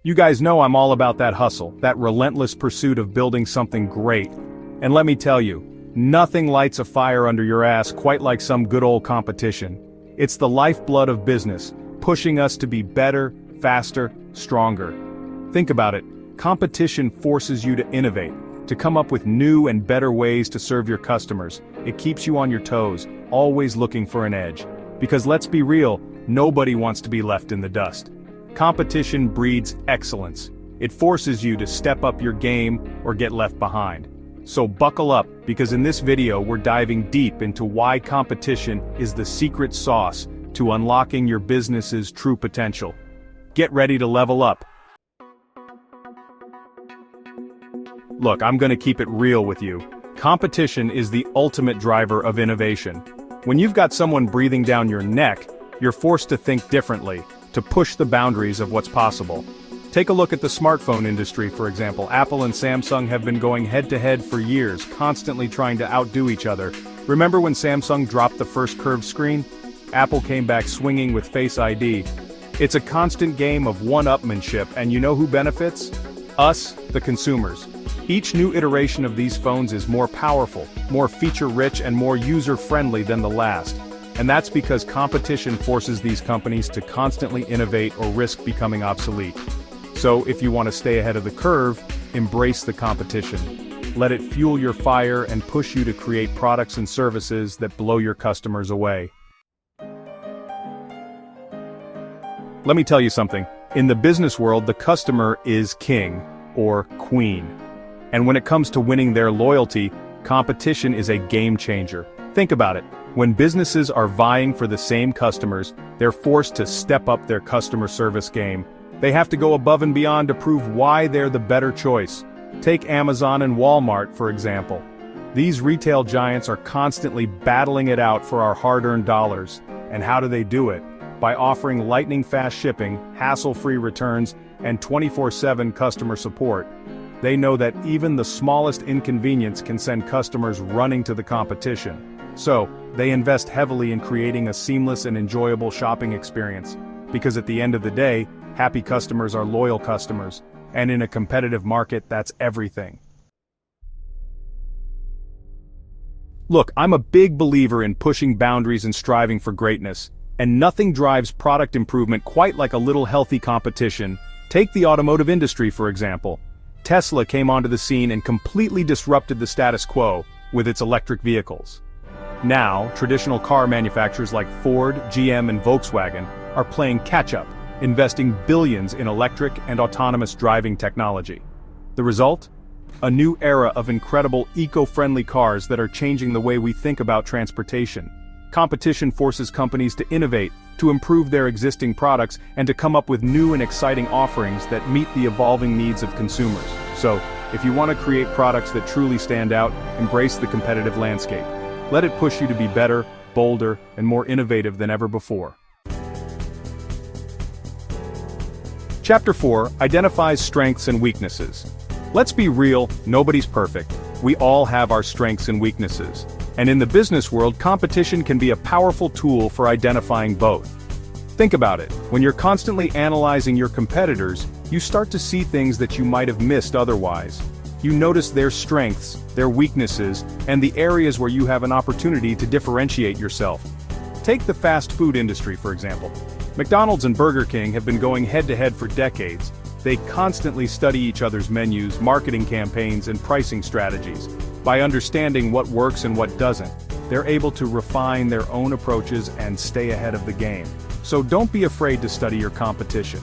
You guys know I'm all about that hustle, that relentless pursuit of building something great. And let me tell you, nothing lights a fire under your ass quite like some good old competition. It's the lifeblood of business, pushing us to be better, faster, stronger. Think about it, competition forces you to innovate, to come up with new and better ways to serve your customers. It keeps you on your toes, always looking for an edge. Because let's be real, nobody wants to be left in the dust. Competition breeds excellence. It forces you to step up your game or get left behind. So buckle up, because in this video we're diving deep into why competition is the secret sauce to unlocking your business's true potential. Get ready to level up. Look, I'm gonna keep it real with you. Competition is the ultimate driver of innovation. When you've got someone breathing down your neck, you're forced to think differently, to push the boundaries of what's possible. Take a look at the smartphone industry, for example. Apple and Samsung have been going head-to-head for years, constantly trying to outdo each other. Remember when Samsung dropped the first curved screen? Apple came back swinging with Face ID. It's a constant game of one-upmanship, and you know who benefits? Us, the consumers. Each new iteration of these phones is more powerful, more feature-rich, and more user-friendly than the last. And that's because competition forces these companies to constantly innovate or risk becoming obsolete. So if you want to stay ahead of the curve, embrace the competition. Let it fuel your fire and push you to create products and services that blow your customers away. Let me tell you something. In the business world, the customer is king, or queen. And when it comes to winning their loyalty, competition is a game changer. Think about it. When businesses are vying for the same customers, they're forced to step up their customer service game. They have to go above and beyond to prove why they're the better choice. Take Amazon and Walmart, for example. These retail giants are constantly battling it out for our hard-earned dollars. And how do they do it? By offering lightning-fast shipping, hassle-free returns, and 24/7 customer support. They know that even the smallest inconvenience can send customers running to the competition. So, they invest heavily in creating a seamless and enjoyable shopping experience. Because at the end of the day, happy customers are loyal customers, and in a competitive market, that's everything. Look, I'm a big believer in pushing boundaries and striving for greatness, and nothing drives product improvement quite like a little healthy competition. Take the automotive industry, for example. Tesla came onto the scene and completely disrupted the status quo with its electric vehicles. Now, traditional car manufacturers like Ford, GM, and Volkswagen are playing catch-up, investing billions in electric and autonomous driving technology. The result? A new era of incredible eco-friendly cars that are changing the way we think about transportation. Competition forces companies to innovate, to improve their existing products, and to come up with new and exciting offerings that meet the evolving needs of consumers. So, if you want to create products that truly stand out, embrace the competitive landscape. Let it push you to be better, bolder, and more innovative than ever before. Chapter 4 identifies strengths and weaknesses. Let's be real, nobody's perfect. We all have our strengths and weaknesses. And in the business world, competition can be a powerful tool for identifying both. Think about it. When you're constantly analyzing your competitors, you start to see things that you might have missed otherwise. You notice their strengths, their weaknesses, and the areas where you have an opportunity to differentiate yourself. Take the fast food industry, for example. McDonald's and Burger King have been going head-to-head for decades. They constantly study each other's menus, marketing campaigns, and pricing strategies. By understanding what works and what doesn't, they're able to refine their own approaches and stay ahead of the game. So don't be afraid to study your competition.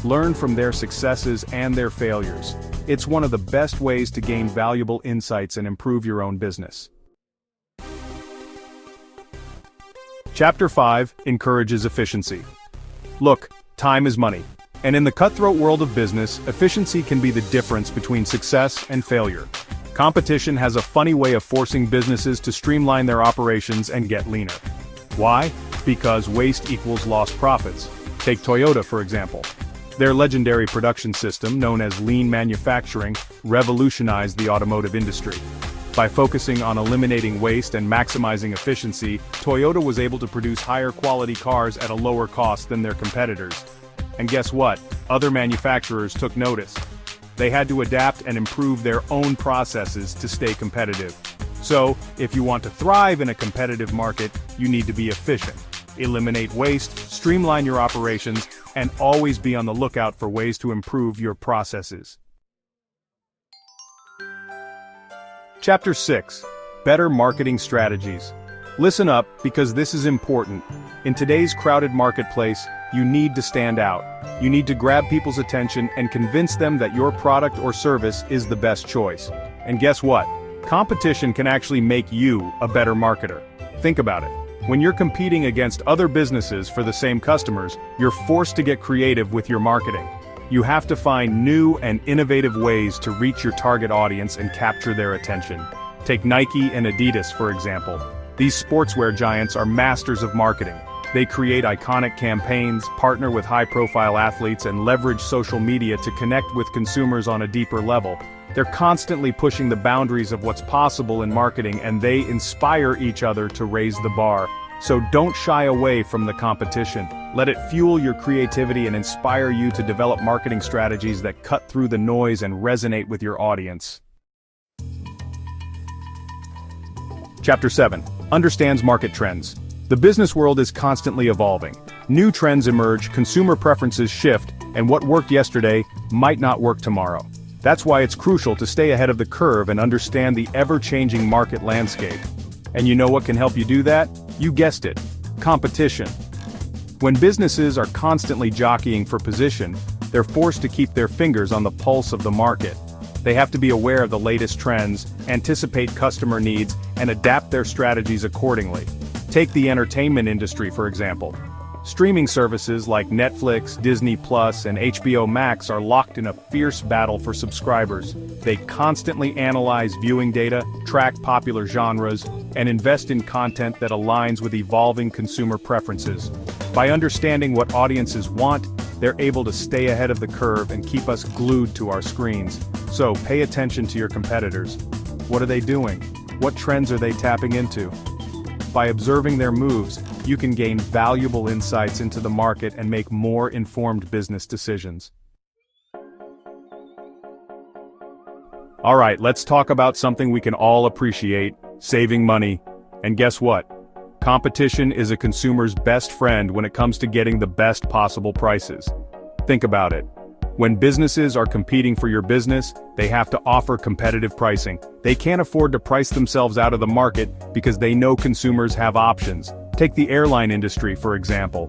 Learn from their successes and their failures. It's one of the best ways to gain valuable insights and improve your own business. Chapter 5 encourages efficiency. Look, time is money. And in the cutthroat world of business, efficiency can be the difference between success and failure. Competition has a funny way of forcing businesses to streamline their operations and get leaner. Why? Because waste equals lost profits. Take Toyota, for example. Their legendary production system, known as lean manufacturing, revolutionized the automotive industry. By focusing on eliminating waste and maximizing efficiency, Toyota was able to produce higher quality cars at a lower cost than their competitors. And guess what? Other manufacturers took notice. They had to adapt and improve their own processes to stay competitive. So, if you want to thrive in a competitive market, you need to be efficient. Eliminate waste, streamline your operations, and always be on the lookout for ways to improve your processes. Chapter 6. Better Marketing Strategies. Listen up, because this is important. In today's crowded marketplace, you need to stand out. You need to grab people's attention and convince them that your product or service is the best choice. And guess what? Competition can actually make you a better marketer. Think about it. When you're competing against other businesses for the same customers, you're forced to get creative with your marketing. You have to find new and innovative ways to reach your target audience and capture their attention. Take Nike and Adidas, for example. These sportswear giants are masters of marketing. They create iconic campaigns, partner with high-profile athletes, and leverage social media to connect with consumers on a deeper level. They're constantly pushing the boundaries of what's possible in marketing, and they inspire each other to raise the bar. So don't shy away from the competition. Let it fuel your creativity and inspire you to develop marketing strategies that cut through the noise and resonate with your audience. Chapter 7. Understands market trends. The business world is constantly evolving. New trends emerge, consumer preferences shift, and what worked yesterday might not work tomorrow. That's why it's crucial to stay ahead of the curve and understand the ever-changing market landscape. And you know what can help you do that? You guessed it. Competition. When businesses are constantly jockeying for position, they're forced to keep their fingers on the pulse of the market. They have to be aware of the latest trends, anticipate customer needs, and adapt their strategies accordingly. Take the entertainment industry, for example. Streaming services like Netflix, Disney+, and HBO Max are locked in a fierce battle for subscribers. They constantly analyze viewing data, track popular genres, and invest in content that aligns with evolving consumer preferences. By understanding what audiences want, they're able to stay ahead of the curve and keep us glued to our screens. So pay attention to your competitors. What are they doing? What trends are they tapping into? By observing their moves, you can gain valuable insights into the market and make more informed business decisions. Alright, let's talk about something we can all appreciate: saving money. And guess what? Competition is a consumer's best friend when it comes to getting the best possible prices. Think about it. When businesses are competing for your business, they have to offer competitive pricing. They can't afford to price themselves out of the market because they know consumers have options. Take the airline industry, for example.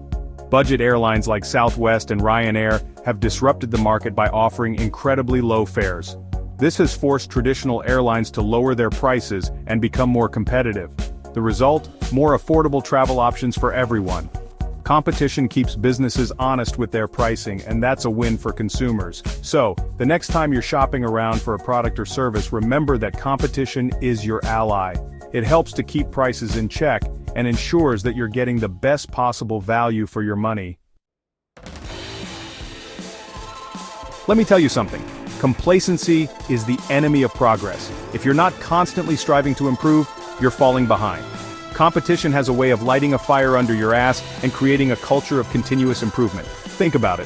Budget airlines like Southwest and Ryanair have disrupted the market by offering incredibly low fares. This has forced traditional airlines to lower their prices and become more competitive. The result? More affordable travel options for everyone. Competition keeps businesses honest with their pricing, and that's a win for consumers. So, the next time you're shopping around for a product or service, remember that competition is your ally. It helps to keep prices in check and ensures that you're getting the best possible value for your money. Let me tell you something. Complacency is the enemy of progress. If you're not constantly striving to improve, you're falling behind. Competition has a way of lighting a fire under your ass and creating a culture of continuous improvement. Think about it.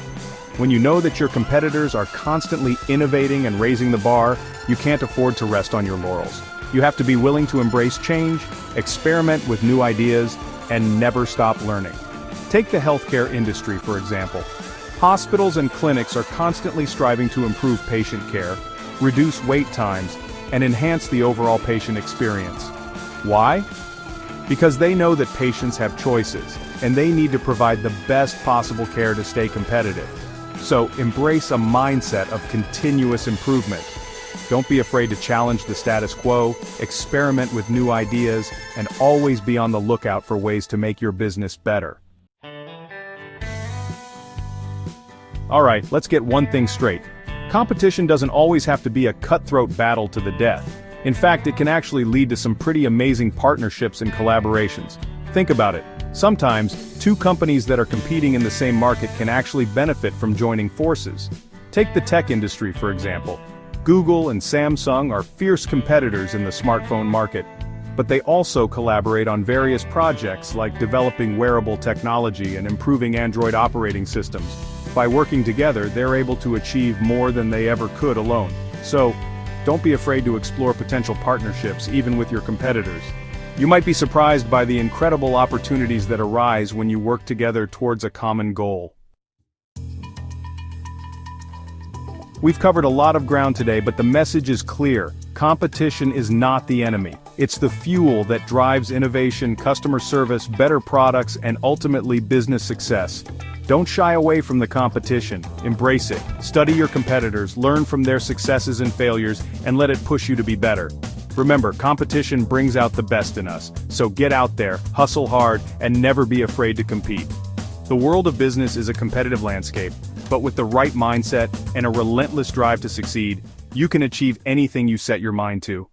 When you know that your competitors are constantly innovating and raising the bar, you can't afford to rest on your laurels. You have to be willing to embrace change, experiment with new ideas, and never stop learning. Take the healthcare industry, for example. Hospitals and clinics are constantly striving to improve patient care, reduce wait times, and enhance the overall patient experience. Why? Because they know that patients have choices, and they need to provide the best possible care to stay competitive. So embrace a mindset of continuous improvement. Don't be afraid to challenge the status quo, experiment with new ideas, and always be on the lookout for ways to make your business better. Alright, let's get one thing straight. Competition doesn't always have to be a cutthroat battle to the death. In fact, it can actually lead to some pretty amazing partnerships and collaborations. Think about it. Sometimes, two companies that are competing in the same market can actually benefit from joining forces. Take the tech industry, for example. Google and Samsung are fierce competitors in the smartphone market, but they also collaborate on various projects like developing wearable technology and improving Android operating systems. By working together, they're able to achieve more than they ever could alone. So, don't be afraid to explore potential partnerships, even with your competitors. You might be surprised by the incredible opportunities that arise when you work together towards a common goal. We've covered a lot of ground today, but the message is clear. Competition is not the enemy. It's the fuel that drives innovation, customer service, better products, and ultimately business success. Don't shy away from the competition. Embrace it. Study your competitors, learn from their successes and failures, and let it push you to be better. Remember, competition brings out the best in us, so get out there, hustle hard, and never be afraid to compete. The world of business is a competitive landscape, but with the right mindset and a relentless drive to succeed, you can achieve anything you set your mind to.